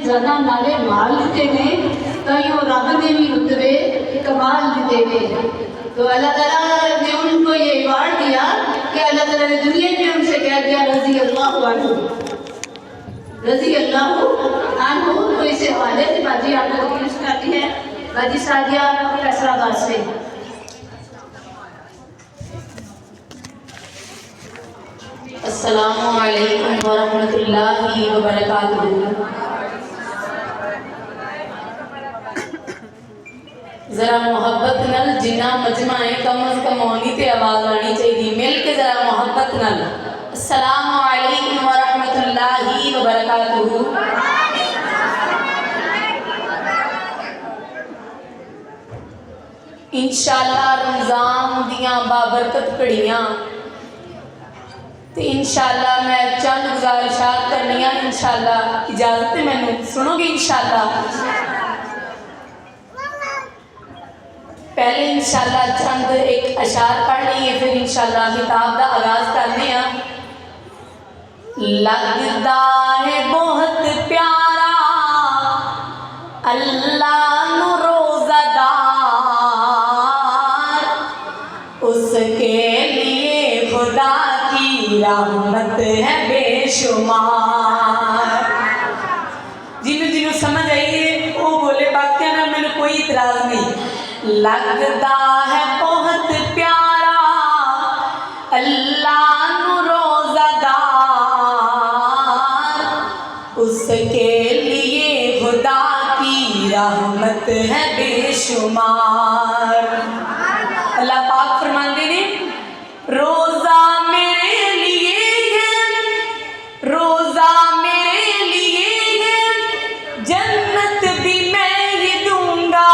जना नाले माल दिते ने कई और रब ने भी रुतबे कमाल दिते ने। तो अल्लाह ताला ने उनको ये अवार्ड दिया कि अल्लाह ताला ने दुनिया में उनसे कह दिया रजी अल्लाह अन्हु, रजी अल्लाह अन्हु। तो इस हवाले से बाजी आपको तकलीफ सुनाती है बाजी सादिया फैसलाबाद से। अस्सलामु अलैकुम वरहमतुल्लाहि वबरकातुहू। जरा मोहब्बत नल जिन्ना मजमा है कम अज कम होनी ते आवाज आनी चाहिए मिल के जरा मोहब्बत नल। अस्सलामु अलैकुम वरहमतुल्लाहि वबरकातुहू। इंशाअल्लाह रमजान दियां बाबरकत घड़ियां तो इंशाअल्लाह मैं चंद गुजारिशात करनी है। इंशाअल्लाह इजाजत है मैनू सुनोगे इंशाअल्लाह। पहले इंशाअल्लाह चंद एक अशार पढ़ लीए फिर इंशाअल्लाह किताब का आगाज करने हैं। लगदा है बहुत प्यारा अल्लाह नु रोज़ादार, उसके लिए खुदा की रहमत है बेशुमार। जिन्हों जिन्हों समझ आई है वो बोले, बाकी ना मैंने कोई इतराज नहीं। लगदा है बहुत प्यारा अल्लाह नु रोज़ादार, उसके लिए खुदा की रहमत है बेशुमार। अल्लाह पाक फरमाते ने रोज़ा मेरे लिए है, रोज़ा मेरे लिए है, जन्नत भी मैं ही दूंगा।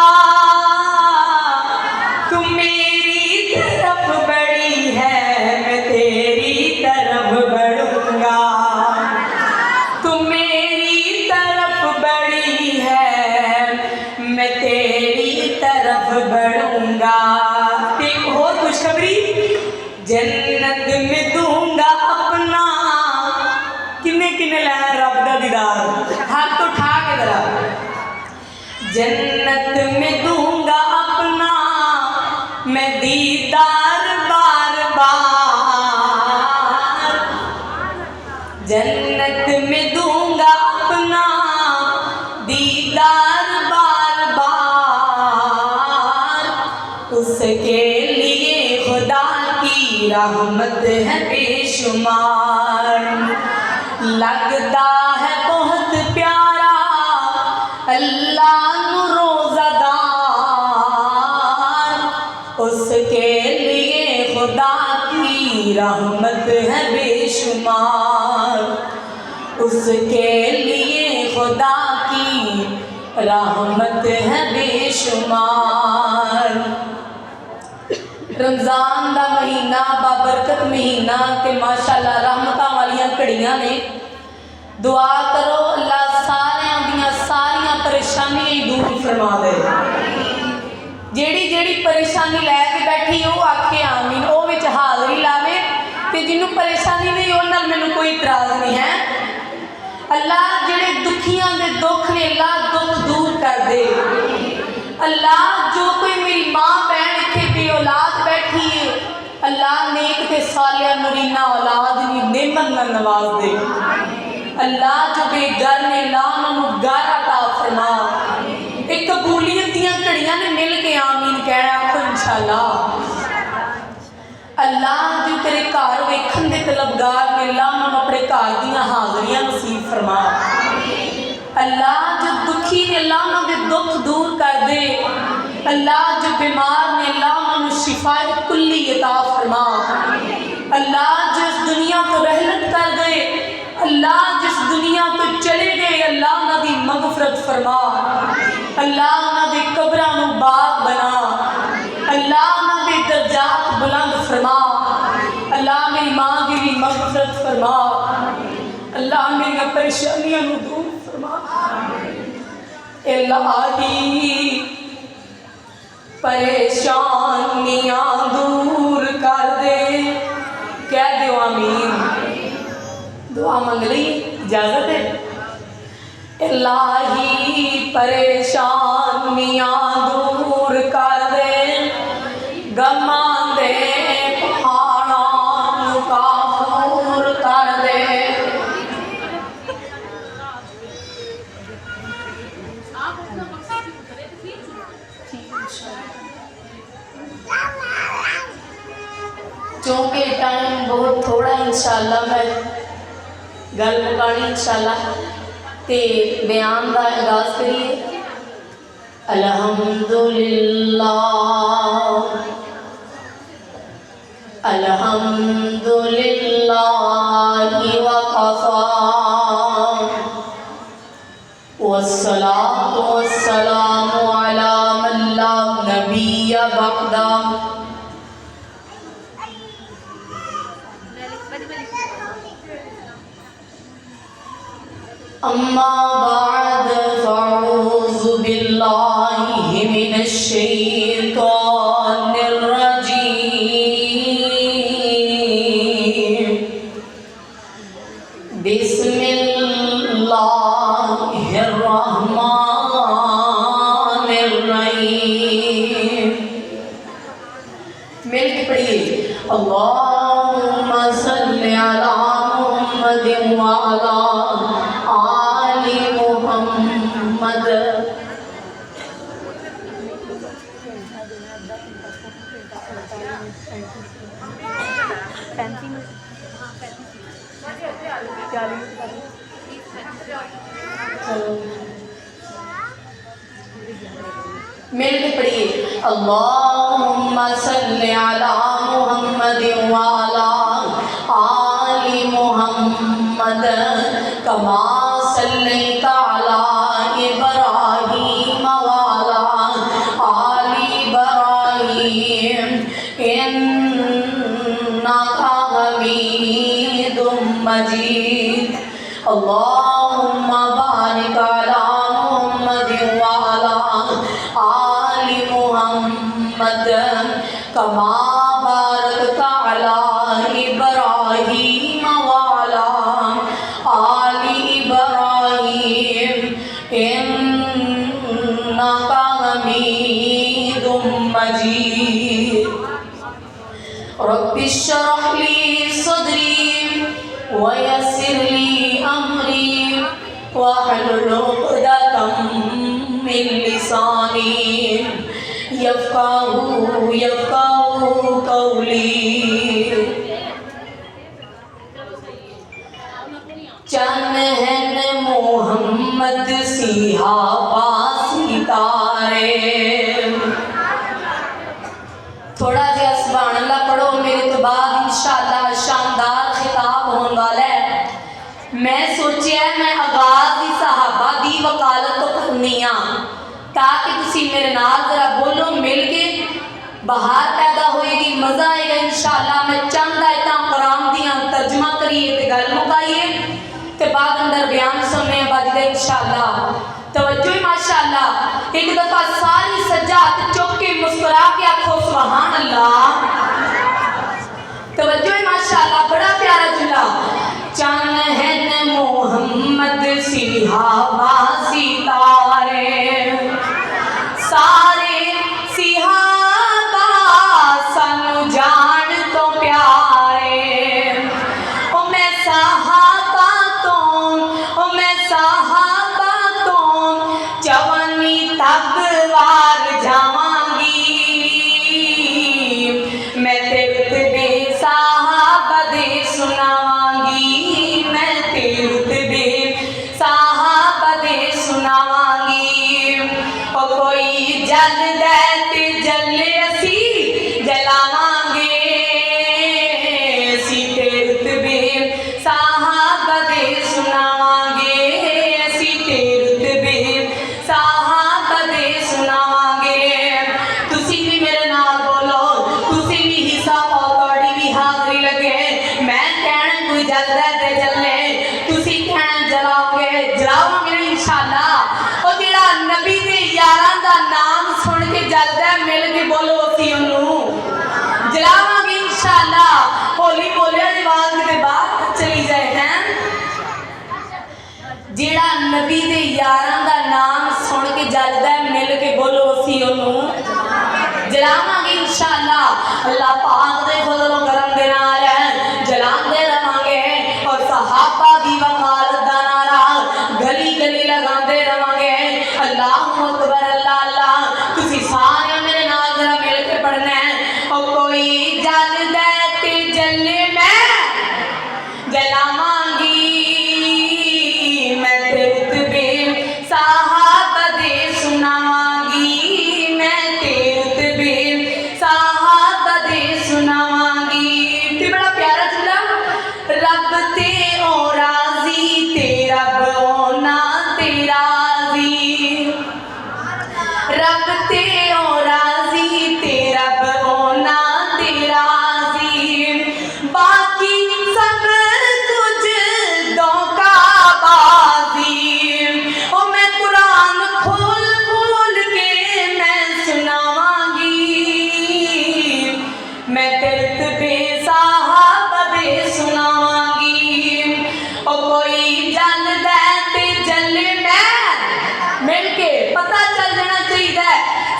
तू मेरी तरफ बड़ी है मैं तेरी तरफ बढ़ूंगा, तू मेरी तरफ बड़ी है मैं तेरी तरफ बढ़ूंगा। एक और खुशखबरी, जन्नत में दूंगा अपना। किन्ने किन्ने लाया रब दा दीदार, हाथ तो उठा के जरा। जन्नत में दूंगा अपना मैं दीदार बार बार, जन्नत में दूंगा अपना दीदार बार बार, उसके लिए खुदा की रहमत है बेशुमार। लगदा है बहुत प्यारा अल्लाह नु रोज़ादार, उसके लिए खुदा की रहमत है बेशुमार, उसके लिए खुदा की रहमत है बेशुमार। रमज़ान का महीना बाबरकत महीना ते माशाअल्लाह रहमतां वालियां घड़ियां ने। दुआ करो अल्लाह सारियां दियां सारियां परेशानियां ही दूर फरमा दे। जेड़ी जेड़ी परेशानी लैके बैठी वो आखे आमीन, वो विच हाज़री लावे। ते जिन्हों परेशानी नहीं उन्हां नाल मैनूं कोई इतराज़ नहीं है। अल्लाह जेड़े दुखियां दे दुख ने अल्लाह दुख दूर कर दे। अल्लाह जो कोई मेरी माँ बहन इत्थे बे औलाद बैठी है अल्लाह नेक ते सालिया नरीना औलाद दी नेमत नाल नवाज दे। अल्लाह जो बेघर ने अल्लाह उन्होंने घर अता फरमा। एक कबूलियत दियां घड़ियां ने मिल के आमीन कहना आखो इंशाअल्लाह। अल्लाह जो तेरे घर वेखण दे तलबगार ने अल्लाह उन्होंने अपने घर दियां हाज़रियां नसीब फरमा। अल्लाह जो दुखी ने अल्लाह उन्होंने दुख दूर कर दे। अल्लाह जो बीमार ने अल्लाह उन्होंने शिफाए कुल्ली अता फरमा। अल्लाह जिस दुनिया को रहलत कर गए, अल्लाह जिस दुनिया तो चले गए अल्लाह उन्होंने मगफरत फरमा। अल्लाह उन्होंने कब्रां नूं बाग बना। अल्लाह उन्होंने दर्जात बुलंद फरमा। अल्लाह मेरी माँ की भी मगफरत फरमा। अल्लाह मेरी परेशानियां नूं दूर फरमा। इलाही परेशानियां दूर कर दे। कह दो आमीन। दुआ मंग ली इजाजत है। इलाही परेशानियां दूर कर दे, गमां दे पहाड़ां नूं काफूर कर दे। क्योंकि टाइम बहुत थोड़ा, इंशाअल्लाह मैं गल मुकानी इंशाअल्लाह ते बयान का आगाज करिए। अल्हम्दुलिल्लाह अल्हम्दुलिल्लाहि व कफ़ा वस्सलातु वस्सलामु अला मन ला नबिय्य बअदा। अम्मा बाद फ़अऊज़ु बिल्लाहि मिनश शैतानिर रजीम। बिस्मिल्लाहिर रहमानिर रहीम। मिल के पढ़िए। अल्लाहुम्मा सल्लि अला मुहम्मदिन व अला आलि मुहम्मद। मिल के पढ़िए। अल्लाहुम्मा सल्लि अला मुहम्मदिन व अला आलि मुहम्मद कमा सल्लैता अला इब्राहीम व अला आलि इब्राहीम इन्नका हमीदुम मजीद। अल्लाहुम्मा बारिक अला मुहम्मदिन व अला आलि मुहम्मद कमा बारकता अला इब्राहीम व अला आलि इब्राहीम इन्नका हमीदुम मजीद। रब्बि इश्रह ली सदरी व यस्सिर ली अमरी वहलुल उक़दतम मिन लिसानी यफ़क़हू क़ौली। चन हैं मोहम्मद सिहा सितारे। थोड़ा जिहा सुभान अल्लाह पढ़ो, मेरे तो बाद इंशाअल्लाह शानदार खिताब होने वाला है। मैं सोचा मैं आगाज ही सहाबा दी वकालत तो करनी आ, ताकि तुसी मेरे नाल जरा बोलो, मिल के बहार पैदा होएगी, मजा आएगा इंशाअल्लाह। मैं चंद आयतां कुरान दियां तर्जमा करिए ते गल मुकाइए ते बाद अंदर बयान सुनने बाजिदा इंशाअल्लाह। तवज्जो माशाअल्लाह। एक दफा सारी सज्जा हाथ चुक के मुस्कुरा के आखो सुभान अल्लाह। तवज्जो माशाअल्लाह। बड़ा प्यारा जुमला। चन हैं मोहम्मद सिहाबा सितारे, सारे सिहाबा सानू जान तो प्यारे। ओ मैं सहाबा तो जवानी तक वार जावांगी। मैं तेरे बे साहबा दे सुनावांगी। मैं तेरे बे साहबा दे सुनावांगी। ओ कोई जल दे ते जले असी जलावांगे। असी तेरे बे साहबा दे सुनावांगे। असी तेरे बे साहबा दे सुनावांगे। तुसी भी मेरे नाल बोलो, तुसी भी हिस्सा पाओ, तुहाडी भी हाजरी लगे। मैं कहना कोई जलदा ते जले, तुसी कहना जलाओगे, जलाओगे इंशाअल्लाह। ओ जेड़ा नबी दे यारां दा नाम सुन के जलदा, मिल के बोलो असी ओनू जलावांगे इंशाअल्लाह। होली बोलिया आवाज के बाद चली जाए हैं। जेड़ा नबी दे यारां दा नाम सुन के जलदा है, मिल के बोलो असी ओनू जलावांगे इंशाअल्लाह। अल्लाह पाक दे फजलो करम दे नाल जलांदे रहांगे और सहाबा दी वकालत दा नारा गली गली लगांदे रहांगे। अल्लाहु अकबर अल्लाह अल्लाह। तुसी सारे मेरे नाल जरा मिल के पढ़ना है। ओ कोई जलदा ते जले मैं जलावांगी, मैं तेरे रुतबे सहाबा दे सुनावांगी, मैं तेरे रुतबे सहाबा दे सुनावांगी। ते बड़ा प्यारा जुमला, रब ते ओ राजी ते रब ओ ना ते राजी, रब ते ओ राजी ते रब ओ ना ते राजी, बाकी सब कुछ धोखाबाजी। ओ मैं कुरान खोल खोल के मैं सुनावांगी, मैं तेरे रुतबे सहाबा दे सुनावांगी। ओ कोई जलदा ते जले मैं, मिल के पता चल जाना चाहिए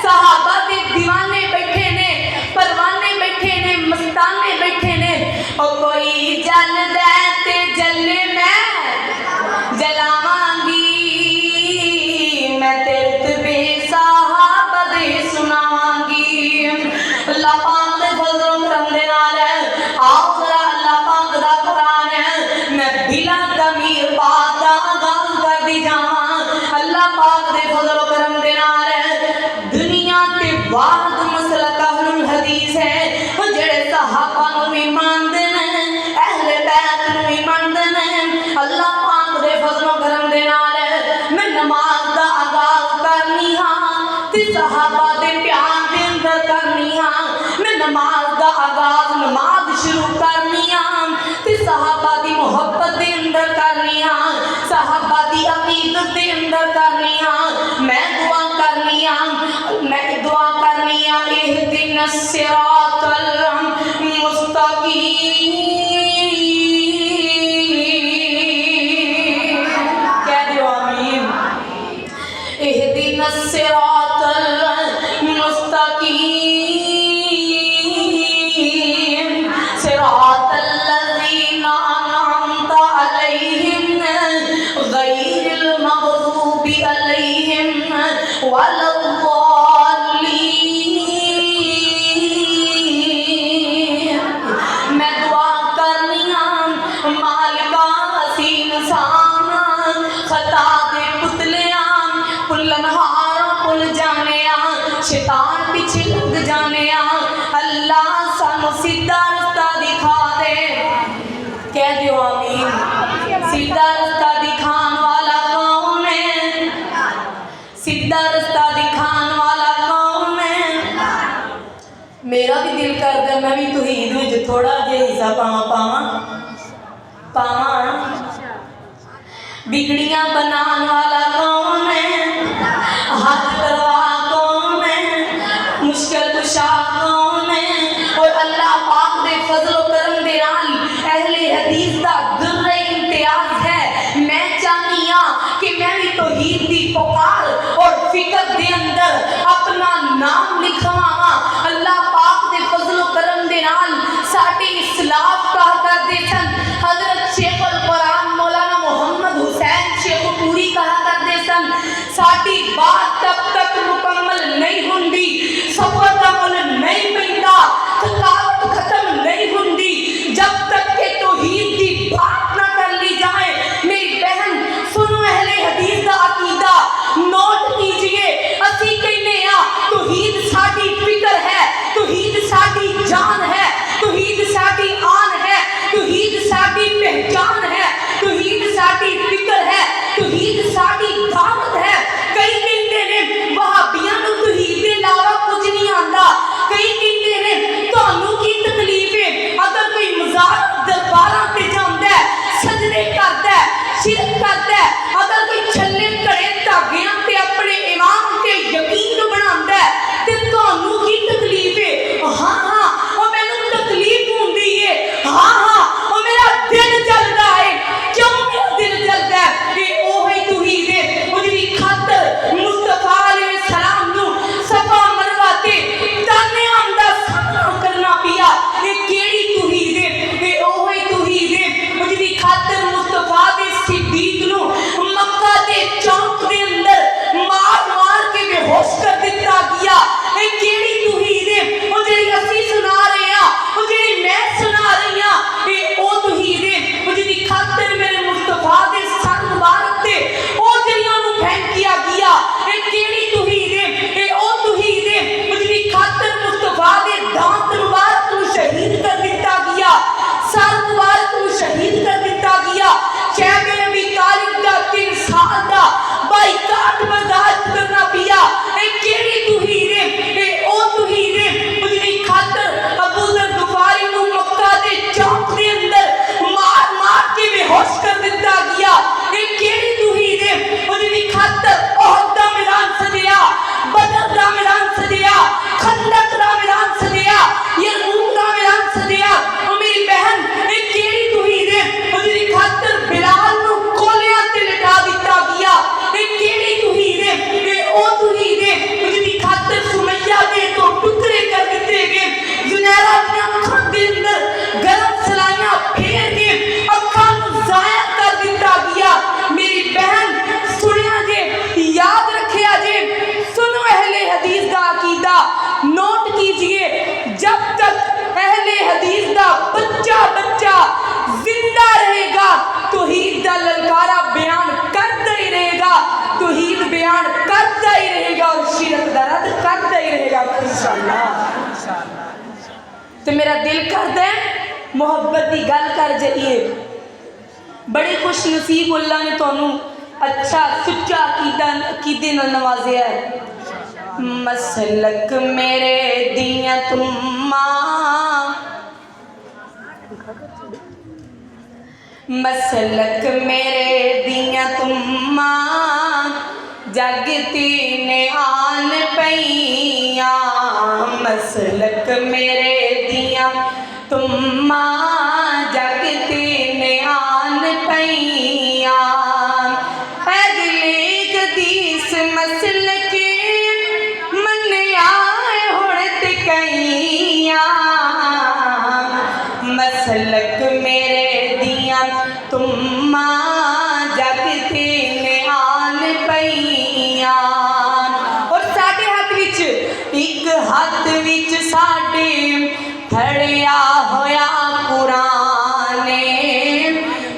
सहाबा दे दीवाने बैठे ने, परवाने बैठे ने, मस्ताने बैठे ने। ओ कोई जलदा ते जले मैं जलावांगी, मैं तेरे रुतबे सहाबा दे सुनावांगी। अल्लाह पाक दे फजलो करम दे नाल आओ जरा अल्लाह पाक दा कुरान मैं बिला दमीर बात दा आगाज कर दी जावां। अल्लाह पाक दे फजलो करम दे नाल दुनिया ते वाहद मसलक अहलुल हदीस है, ओ जेड़े सहाबा नूं भी मानदे ने, अहले बैत नूं भी मानदे ने। अल्लाह पाक दे फजलो करम दे नाल मैं नमाज दा आगाज करनी हां ते सहाबा दे प्यार दे अंदर करनी हां। मैं नमाज दा आगाज नमाज शुरू करनी हां ते सहाबा दी मोहब्बत दे अंदर करनी हां, सहाबा दी अकीदत दे अंदर करनी हां। मैं दुआ करनी हां, मैं दुआ करनी हां इहदिनस सिरातल मुस्तकीम, कह दो आमीन। इहदिनस सिरातल मुस्तकीम, सिरातल लज़ीना अनअमता अलैहिम गैरिल मग़ज़ूबि अलैहिम वलद्दाल्लीन। मैं दुआ करनी हां मालिका असी इंसान खता दे पुतलियां पुलनहार पुल जाने शैतान पीछे लग जाने। अल्लाह सानू सीधा रास्ता दिखा दे, कह दियो आमीन। सीधा रास्ता दिखाने वाला कौन है? सीधा रास्ता दिखाने वाला कौन है? मेरा भी दिल करता मैं भी तौहीद विच थोड़ा जिहा हिस्सा पावां। बिगड़ियां बनाने वाला कौन है? हद करवा कौन है? मुश्किल कुशा कौन है? और अल्लाह पाक दे फजलो करम दे नाल अहले हदीस दा दुर्रे इम्तियाज है। मैं चाहनी हां कि मैं भी तौहीद दी पुकार और फिक्र दे अंदर अपना नाम लिखवावां। अल्लाह पाक दे फजलो करम दे नाल साडी इस्लाफ कहा करदे सन हजरत शेखुल कुरान मौलाना मोहम्मद हुसैन शेखुपुरी कहा करदे सन, साडी बात तब तक मुकम्मल नहीं हुंदी, सफर दा मुल नहीं पैंदा, थकावट खत्म नहीं हुंदी जब तक के तौहीद दी बात ना कर ली जाए। मेरी बहन सुनो अहले हदीस दा अकीदा नोट कीजिए। असी कहने तौहीद साडी फिक्र है, तौहीद साडी जान है, तौहीद साडी आन है, तौहीद साडी पहचान है, तौहीद साडी फिक्र है, तौहीद साडी दावत है। कई कहते ने वहाबियां नूं तौहीद दे अलावा डांट बर्दाश्त करना पिया। ए केड़ी तौहीद है? ए ओ तौहीद है उदी खातर अबू ज़र गफारी नूं मक्का दे चौक दे अंदर मार मार के बेहोश कर दिता गया। ए केड़ी तौहीद है उदी खातर ओहद दा मैदान सजया, बदर दा मैदान सजया, खंदक दा मैदान सजया, यरमूक दा मैदान सजया। ओ मेरी बहन ए केड़ी तौहीद है उदी खातर बिलाल नूं कोलियां ते लटा दिता गया। ए केड़ी तौहीद है? ए ओ तौहीद है उदी खातर सुमैया दे तो टुकड़े कर दिते गए। जुनैरा दी अखां दे अंदर गरम सलाइयां फेर के अखां नूं ज़ाया कर दिता गया। मेरी बहन सुनिया जे, याद रखिया जे, सुनो अहले हदीस दा अकीदा, नोट कीजिए, जब तक अहले हदीस दा बच्चा बच्चा जिंदा रहेगा तौहीद दा ललकारा बयान करता ही रहेगा, तौहीद बयान करता ही रहेगा और शिरक दा रद्द करता ही रहेगा इंशाअल्लाह। तो मेरा दिल करदा है मोहब्बत की गल कर जाइए। बड़ी खुश नसीब अल्लाह ने तुहानू अच्छा सुच्चा अकीदे नाल नवाजिया है। मसलक मेरे दियां तुम्मा, मसलक मेरे दियां तुम्मा, जगती ने आन पईया। मसलक मेरे दियां तुम्मा, जगती ने आन पईया। अगले हदीस मसलक मन्निया हुण ते कईया। मसलक मेरे दियां तुम्मा, जगती ने आन पईया। और साडे हाथ विच, एक हाथ विच साडे फड़िया होया कुरान,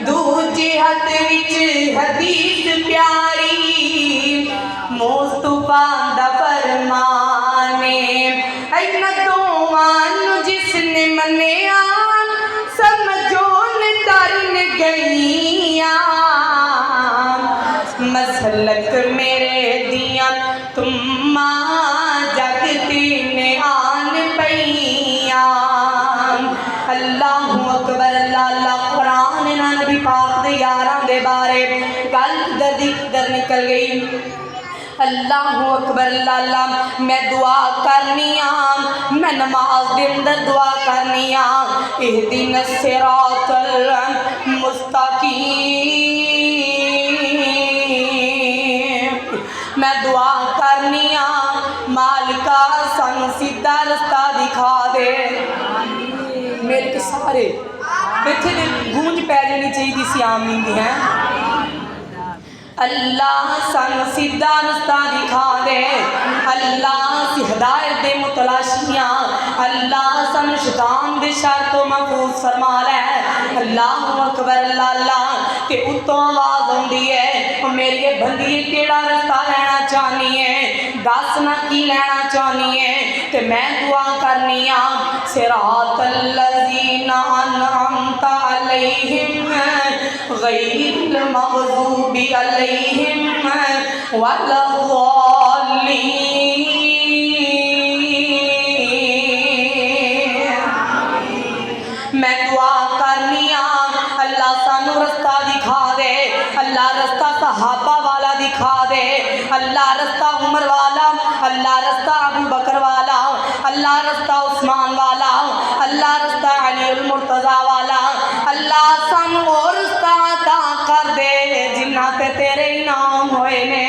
दूजे हाथ विच हदीस प्यारी मुस्तफा दा फरमान। इन्हां दोवां नूं जिसने मन्निया समझो ने तरन गईया। मसलक मेरे दियां तुम्मा, जगती ने आन पईया। अल्लाहु अकबर, अल्लाह कुरान ना नबी पाक दे यारां दे बारे गल किधर निकल गई। अल्लाहु अकबर, अल्लाह मैं दुआ करनी आ, मैं नमाज के अंदर दुआ करनी आ। इहदिन सिरातल मुस्तकीम, मैं दुआ करनी आ मालिका सानू सीधा रास्ता दिखा दे। मेरे के सारे इत्थे दे गूंज पै जानी चाहिए सी आमीन दी है। अल्लाह सानू सीधा रास्ता दिखा दे, अल्लाह सी हिदायत दे मुतलाशियां, अल्लाह सानू शैतान दे शर तो महफूज फरमा ले। अल्लाहु अकबर, अल्लाह ते उत्तों आवाज आउंदी है मेरी बंदी केड़ा रास्ता लेना चाहनी है, दस ना की लेना चाहनी है। ते मैं दुआ करनी आ सिरातल लज़ीना अनअमता अलैहिम गैरिल मग़ज़ूबि अलैहिम वलद्दाल्लीन। मैं दुआ करनी आ अल्लाह सानू रास्ता दिखा दे, अल्लाह रास्ता सहाबा वाला दिखा दे, अल्लाह रास्ता उमर वाला, अल्लाह रास्ता अबू बकर वाला, अल्लाह रास्ता उस्मान वाला, अल्लाह रास्ता अली उल मुर्तज़ा वाला। अल्लाह सानू और रास्ता अता कर दे जिन्ना ते तेरे इनाम होए ने।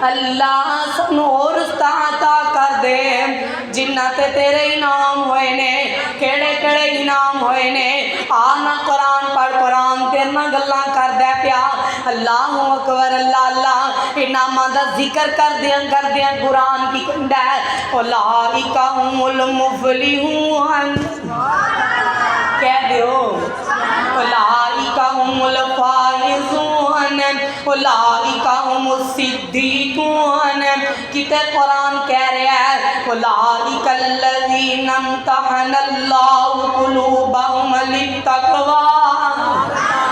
अल्लाह सानू और रास्ता अता कर दे जिन्ना ते तेरे इनाम होए ने। केड़े केड़े इनाम होए ने? आना कुरान पढ़, कुरान तेरे नाल गल्लां करदा पिया। अल्लाहु अकबर, अल्लाह इनामां दा जिक्र करदियां कुरान की कहंदा है उलाइका हुमुल मुफलिहून। कह दियो उलाइका हुमुल फाइजून, उलाइका हुमुस सिद्दीकून। किते कुरान कह रहा है उलाइका अल्लज़ीना इम्तहनल्लाहु कुलूबहुम लित्तक़वा।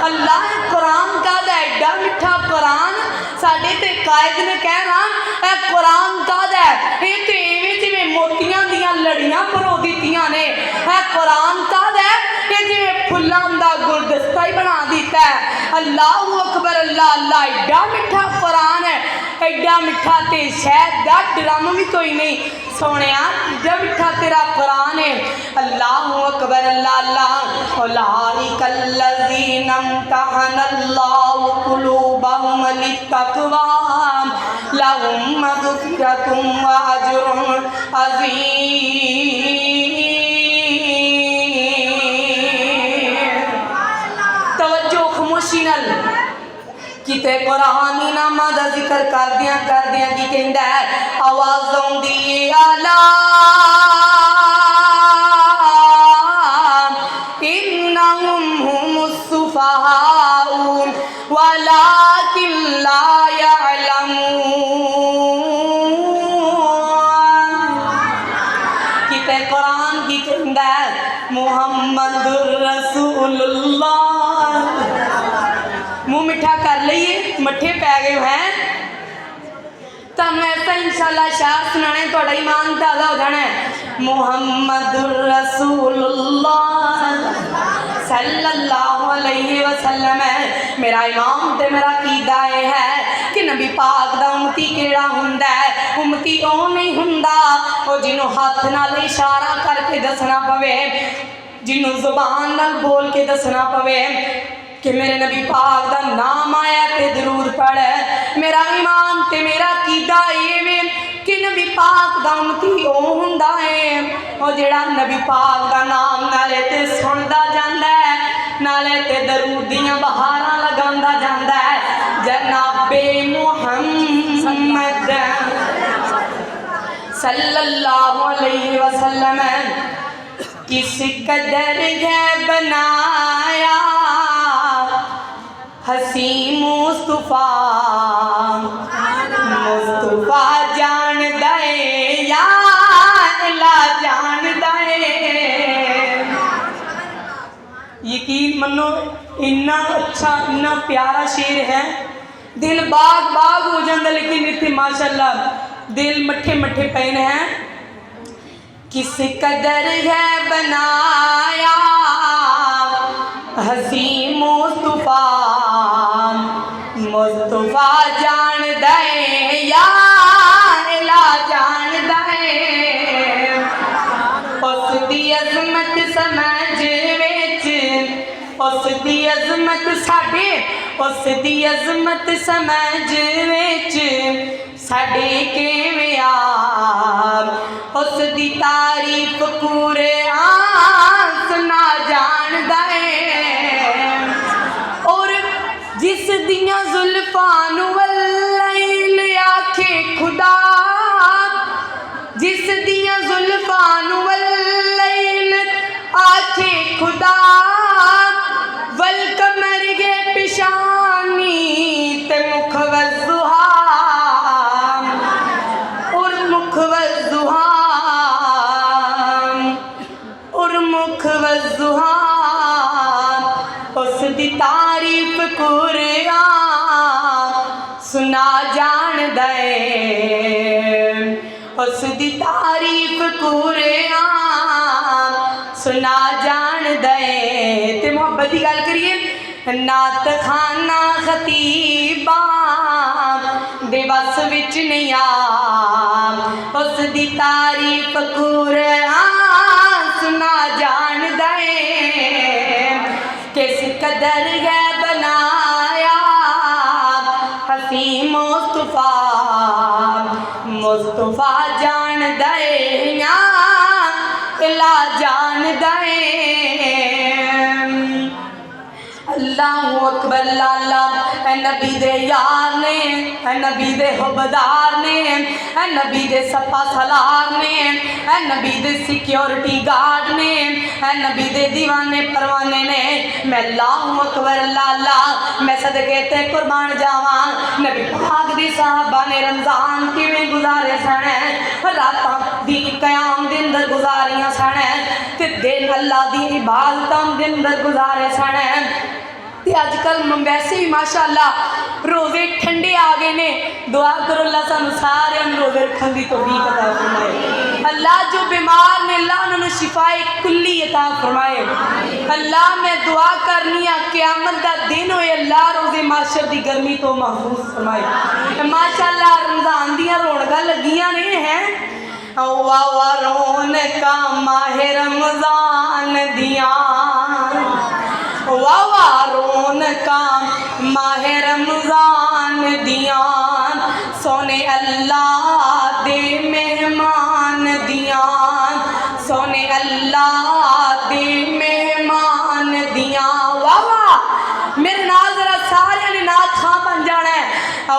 अल्लाह कुरान का एडा मिठा कुरान साढ़े साडे ते कायद ने कहना ए कुरान कादा है, ये तो इवें जिवें मोतियां दियां लड़ियां भरो दित्तियां ने। ए कुरान कादा है, ये जिवें फुल्लां दा गुलदस्ता ही बना दिता है। अल्लाहु अकबर, अल्लाह अल्लाह। एडा मिठा कुरान है, एडा मिठा ते शहद दा ड्रम भी कोई नहीं। सोने एडा मिठा तेरा कुरान है। अल्लाहु अकबर, अल्लाह अल्लाह। उलाइकल्लज़ीना इम्तहनल्लाहु कुलूबहुम लित्तक़वा लहुम मग़फ़िरतुम व अज्रुन अज़ीम। तवज्जो खामोशी नाल किते कुरान इनामां दा जिक्र करदियां की कहंदा है, आवाज़ आउंदी है आला इन्नहुम हुमुस सुफ़हाउ वलाकिन ला यअलमून। किते कुरान की कहंदा है, मुहम्मदुर रसूलुल्लाह। मुँह मिठा कर लीए, मठे पै गए हैं। तुम ऐसा इंशाअल्लाह शार सुनाने, थोड़ा ईमान ताज़ा हो जाना है। मुहम्मदुर रसूलुल्लाह सल्लल्लाहु अलैहि वसल्लम है मेरा इमाम ते मेरा कीदा है कि नबी पाक दा उम्मती केड़ा हुंदा है। उम्मती ओ नहीं हुंदा ओ जिन्हों हाथ नाल इशारा करके दसना पवे, जिन्हों जुबान नाल बोल के दसना पवे कि मेरे नबी पाक दा नाम आया ते जरूर पढ़। मेरा ईमान ते मेरा कीदा ये कि नबी पाक दा उम्मती ओ हुंदा है ओ जेड़ा नबी पाक दा नाम नाले ते सुनदा जांदा है, नाले ते दरूद दियां बहारां लगांदा जांदा है। जनाबे मुहम्मद सल्लल्लाहु अलैहि वसल्लम किस कदर है बनाया हसी मुस्तफा। मुस्तफा जान दे या अल्लाह जान दे। यकीन मनो इन्ना अच्छा इन्ना प्यारा शेर है, दिल बाग बाग हो जाता। लेकिन इतने माशाअल्लाह दिल मठे मठे पैन है। किस कदर है बनाया हसी मुस्तफा। मुस्तफा जान दे या अल्लाह जान दे। उसदी अजमत समझ विच, उसदी अजमत साडे, उसदी अजमत समझ विच साडे किवें आ। उसदी तारीफ कुरान सुना जानदा है। और जिस दियां जुल्फां नूं वल्लैल आखे खुदा, जिस दियां जुल्फां नूं वल्लैल आखे खुदा, वल कमर गे पिशानी ते मुख वज़ुहा। और मुख वज़ुहा, और मुख वज़ुहा। उसदी तारीफ कुरान सुना जान दे। उसदी तारीफ कुरान सुना जान दे। ते मुहब्बत की गल करिए, नात खाना खतीबा दे बस विच नहीं आ। उसदी तारीफ कुरान सुना जान दे। किस कदर है बनाया हसी मुस्तफा। मुस्तफा जान दे या अल्लाह जान दे। अल्लाहु अकबर, अल्लाह नबी दे यार ने, नबी दे हुबदार ने, नबी दे सपा सलार ने, नबी दे सिक्योरिटी गार्ड ने, नबी दे दीवाने परवाने ने। मैं अल्लाहु अकबर, अल्लाह मैं सदके ते कुर्बान जावा। नबी पाक दी साहबा ने रमजान किवें गुजारे सन, रातां दी कयाम दे अंदर गुजारियां सन, ते दिन अल्लाह दी इबादतां दे अंदर गुजारे सन। ते अजकल वैसे भी माशाअल्लाह रोज़े ठंडे आ गए ने। दुआ करो अल्लाह सानू सारे रोज़े रखने की तौफीक अता फरमाए। अल्लाह जो बीमार ने अल्लाह उन्होंने शिफाए कुल्ली अता फरमाए। अल्लाह मैं दुआ करनी आ क़यामत का दिन होए अल्लाह रोज़े माशर की गर्मी तो महफूज फरमाए। माशाअल्लाह रमज़ान दियां रौनकां लगियां ने हैं। वाह रौनकां माहे रमज़ान दियां, वाह रौनकां माहे रमज़ान दियां, सोने अल्लाह दे मेहमान दियां, सोने अल्लाह दे मेहमान दियां। वाह मेरे नाल जरा सारे ने नाथ खां बन जाना है।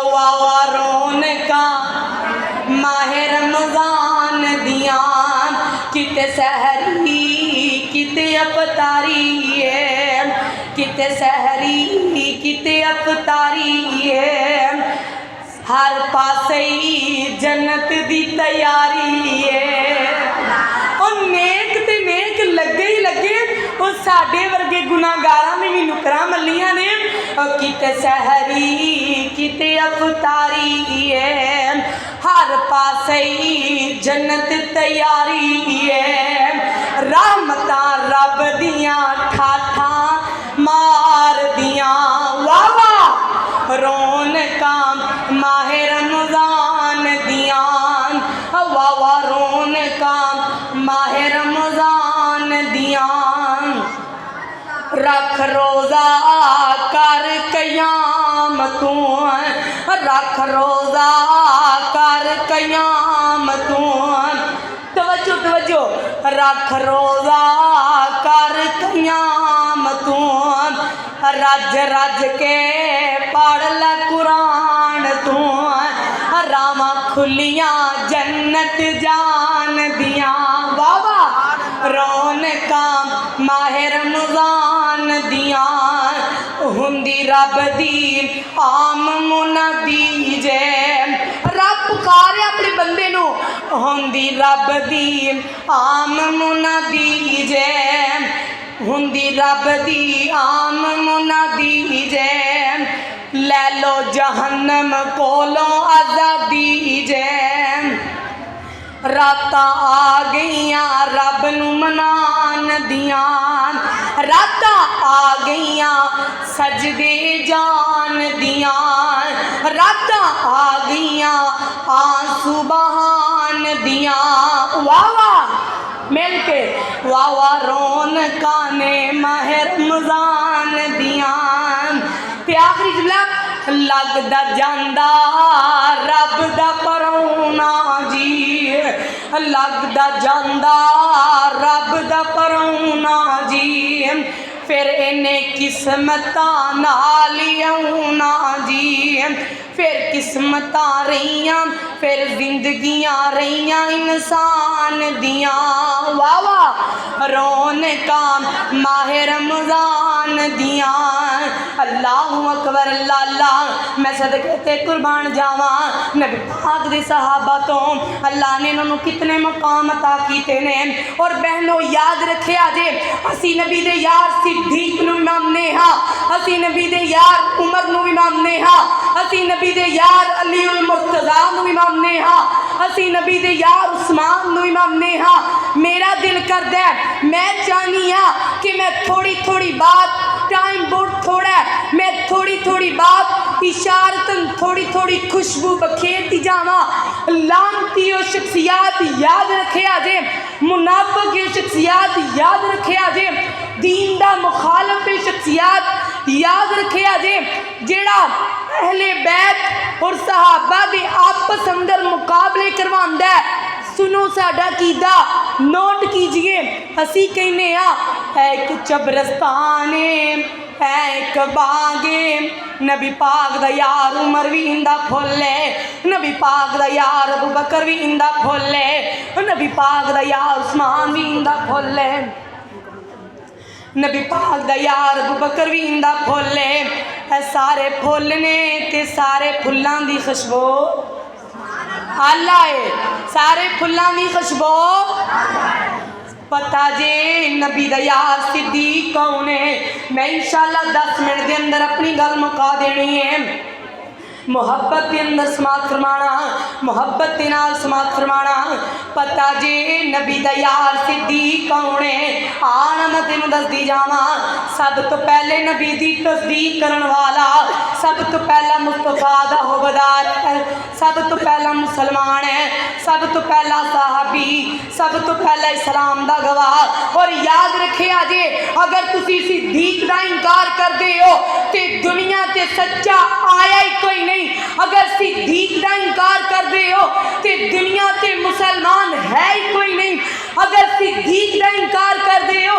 वाह रौनकां माहे रमज़ान दियां, किते सहरी किते अफतारी है, किते सहरी किते अफतारी है, हर पासे जन्नत दी तैयारी है। और नेक ते नेक लगे ही लगे और साडे वर्गे गुनाहगारां ने भी नुकरां मल्लियां ने। किते सहरी किते अफतारी है, हर पासे जन्नत तैयारी है, रहमतां रब दियां ठाठां मार दियां। वाह रौनकां माहे रमज़ान दियां, वाह रौनकां माहे रमज़ान दियां, रख रोज़ा कर क़यामत तू, रख रोज़ा कर क़यामत तू। तवज्जो तवज्जो, रख रोज़ा कर क़यामत तू, रज रज के पढ़ ल कुरान तू, रावां खुलियां जन्नत जान दियां। बाबा रौनकां माहे रमज़ान दियां, हुंदी रब दी आम मुनादी जे, रब पुकारे अपने बंदे नू, हुंदी रब दी आम मुनादी जे, हुंदी रब दी आम मुनादी जे, लै लो जहन्नम कोलों आज़ादी जे। रातां आ गईयां रब नू मनान दियां, रातां आ गईयां सजदे जान दियां, रातां आ गईयां आंसू बहान दियां। वाह वाह मिल के वाह वाह रौनकां ने माहे रमज़ान दियां। ते आखिरी जुमला लगदा जांदा रब दा परौना जी, लगदा जांदा रब दा परौना जी, फिर इन्हें किस्मतां नाल आउना जी, फिर किस्मतां रहियां फिर जिंदगियां रहियां इंसान दियां। वाह वाह रौनकां माहे रमज़ान दियां। अल्लाहु अकबर अल्लाह अल्लाह, मैं सदके ते कुर्बान जावा नबी पाक दे सहाबा तो अल्लाह ने इन्होंने कितने मकाम अता कीते ने। और बहनों याद रखिया जे असी नबी दे यार सिद्दीक नूं मानने हाँ, असी नबी दे यार उमर नूं भी मानने हाँ, असी नबी दे यार अली उल मुर्तज़ा नूं भी मानने हाँ, असी नबी दे यार उस्मान नूं भी मानने हाँ। मेरा दिल करदा है, मैं चाहनी हाँ कि मैं थोड़ी थोड़ी बात, टाइम बहुत थोड़ा है, मैं थोड़ी थोड़ी बात इशारतन थोड़ी थोड़ी खुशबू बखेरती जावा। लानती और शख्सियात याद रखे आजे, मुनाफिक की शख्सियात याद रखे आजे, दीन दा मुखालफ शख्सियात याद रखे आजे, जेड़ा अहले बैत और सहाबा दे आपस अंदर मुकाबले करवांदा है। सुनो साडा कीदा नोट कीजिए, असी कहने है एक चबरस्तान है एक बागे, नबी पाक दा यार उमर भी इंदा फुल है, नबी पाक दा यार अबू बकर भी इंदा फुल है, नबी पाक दा यार उस्मान भी इंदा फुल है, नबी पाक दा यार अबू बकर भी इंदा फुल है। सारे फुल ने ते सारे फुल्लां दी खुशबू अल्लाह है, सारे फुल्लां दी खुशबू पता जे नबी दा यार सिद्दीक कौन है। मैं इंशाअल्लाह 10 मिनट के अंदर अपनी गल मुका देनी है। मुहब्बत के अंदर समात फरमाना, मुहब्बत के नाल समात फरमाना। पता जे नबी दा यार सिद्दीक कौन है। आना मैं तेनों दसदी जावा। सब तो पहले नबी दी तस्दीक करन वाला, सब तो पहला मुस्तफा दा होबदार है, सब तो पहला मुसलमान है, सब तो पहला साहबी, सब तो पहला इस्लाम दा गवाह। और याद रखे अजे अगर तुसी सिद्दीक दा इनकार करदे हो ते दुनिया ते सच्चा आया ही कोई नहीं। अगर सिद्दीक का इनकार कर दे हो तो दुनिया से मुसलमान है ही कोई नहीं। अगर सिद्दीक का इनकार कर दे हो